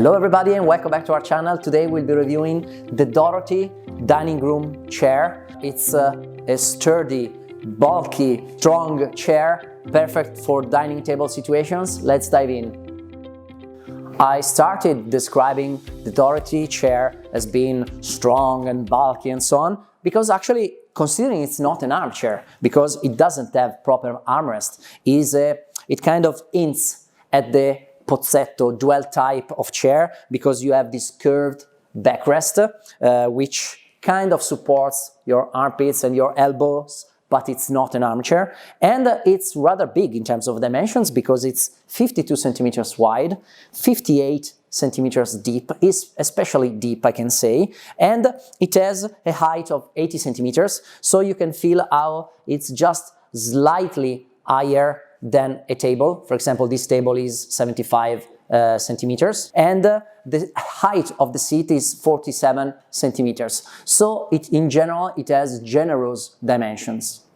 Hello everybody and welcome back to our channel. Today we'll be reviewing the Dorothy dining room chair. It's a sturdy, bulky, strong chair, perfect for dining table situations. Let's dive in. I started describing the Dorothy chair as being strong and bulky and so on because actually, considering it's not an armchair, because it doesn't have proper armrest, it kind of hints at the pozzetto dual type of chair because you have this curved backrest which kind of supports your armpits and your elbows, but it's not an armchair. And it's rather big in terms of dimensions because it's 52 centimeters wide, 58 centimeters deep, is especially deep I can say, and it has a height of 80 centimeters, so you can feel how it's just slightly higher than a table. For example, this table is 75 centimeters and the height of the seat is 47 centimeters. So in general, it has generous dimensions.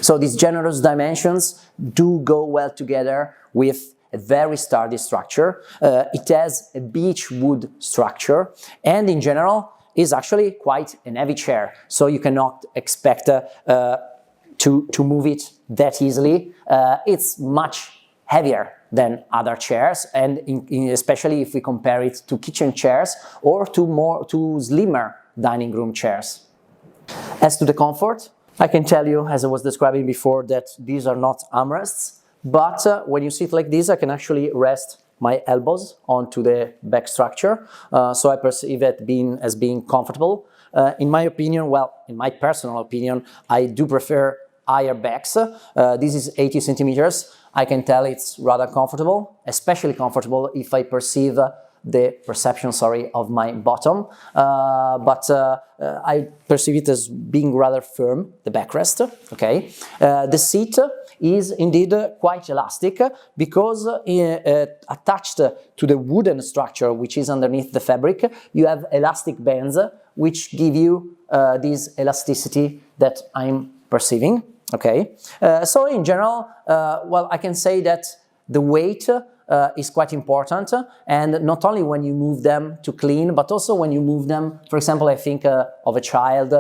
So these generous dimensions do go well together with a very sturdy structure. It has a beech wood structure and in general is actually quite an heavy chair. So you cannot expect to move it that easily. It's much heavier than other chairs, and especially if we compare it to kitchen chairs or to slimmer dining room chairs. As to the comfort, I can tell you, as I was describing before, that these are not armrests, but when you sit like this, I can actually rest my elbows onto the back structure, so I perceive it as being comfortable. In my opinion, well, in my personal opinion, I do prefer higher backs. This is 80 centimeters. I can tell it's rather comfortable, especially comfortable if I perceive the perception, of my bottom. But I perceive it as being rather firm, the backrest, okay? The seat is indeed quite elastic because attached to the wooden structure, which is underneath the fabric, you have elastic bands which give you this elasticity that I'm perceiving. Okay, so in general, well, I can say that the weight is quite important, and not only when you move them to clean, but also when you move them, for example, I think of a child,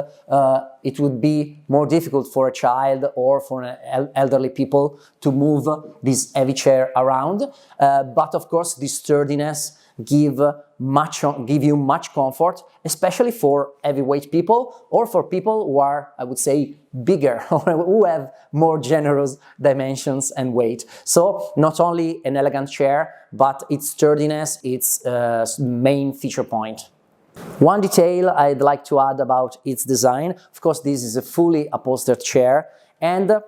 it would be more difficult for a child or for elderly people to move this heavy chair around, but of course this sturdiness give you much comfort, especially for heavyweight people or for people who are, I would say, bigger or who have more generous dimensions and weight. So not only an elegant chair, but its sturdiness, its main feature point. One detail I'd like to add about its design, of course, this is a fully upholstered chair, and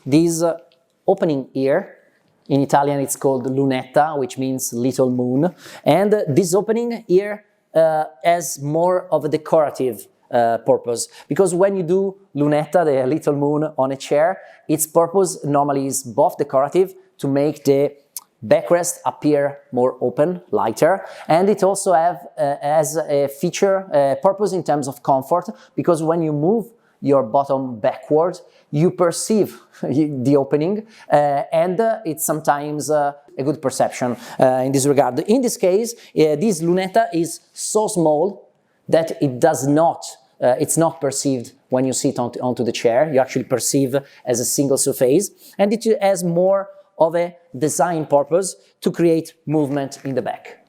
this opening here, in Italian it's called lunetta, which means little moon, and this opening here has more of a decorative purpose, because when you do lunetta, the little moon on a chair, its purpose normally is both decorative to make the backrest appear more open, lighter, and it also has a purpose in terms of comfort, because when you move your bottom backward, you perceive the opening, and it's sometimes a good perception in this regard. In this case, this lunetta is so small that it's not perceived when you sit onto the chair. You actually perceive as a single surface, and it has more of a design purpose to create movement in the back.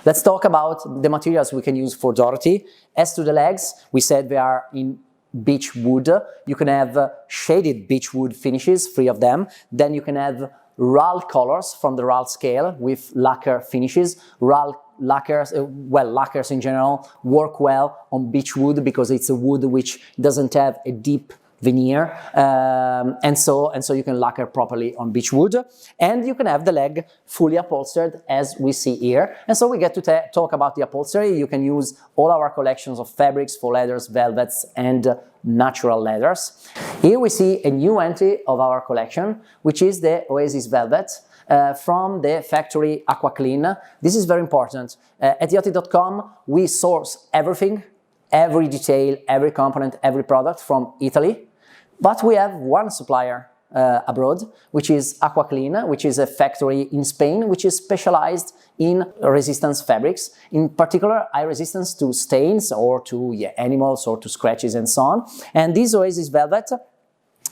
Let's talk about the materials we can use for Dorothy. As to the legs, we said they are in beech wood. You can have shaded beech wood finishes, 3 of them. Then you can have RAL colors from the RAL scale with lacquer finishes. RAL lacquers, lacquers in general work well on beech wood because it's a wood which doesn't have a deep veneer, and so you can lacquer properly on beech wood, and you can have the leg fully upholstered as we see here. And so we get to talk about the upholstery. You can use all our collections of fabrics, faux leathers, velvets, and natural leathers. Here we see a new entry of our collection, which is the Oasis velvet from the factory Aqua Clean. This is very important. At diotti.com we source everything, every detail, every component, every product from Italy. But we have one supplier abroad, which is Aquaclean, which is a factory in Spain, which is specialized in resistance fabrics, in particular high resistance to stains or to animals or to scratches and so on. And this Oasis velvet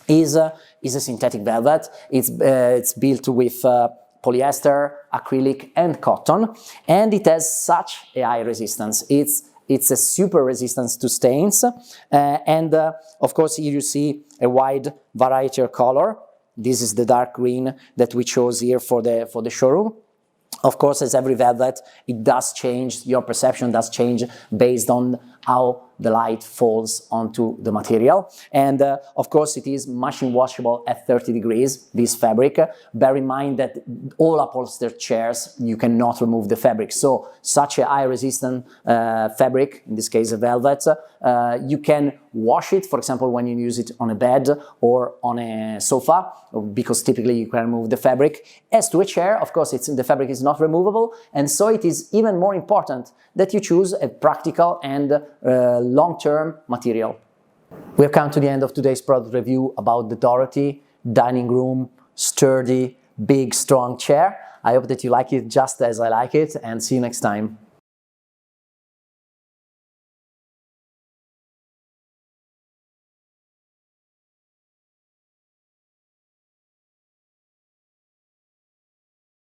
is a synthetic velvet. It's built with polyester, acrylic and cotton, and it has such a high resistance. It's a super resistance to stains, and of course here you see a wide variety of color. This is the dark green that we chose here for the showroom. Of course, as every velvet, it does change, your perception does change based on how the light falls onto the material. And of course, it is machine washable at 30 degrees, this fabric. Bear in mind that all upholstered chairs, you cannot remove the fabric. So such a high resistant fabric, in this case a velvet, you can wash it, for example, when you use it on a bed or on a sofa, because typically you can remove the fabric. As to a chair, of course, the fabric is not removable, and so it is even more important that you choose a practical and long-term material. We have come to the end of today's product review about the Dorothy dining room sturdy, big, strong chair. I hope that you like it just as I like it, and see you next time.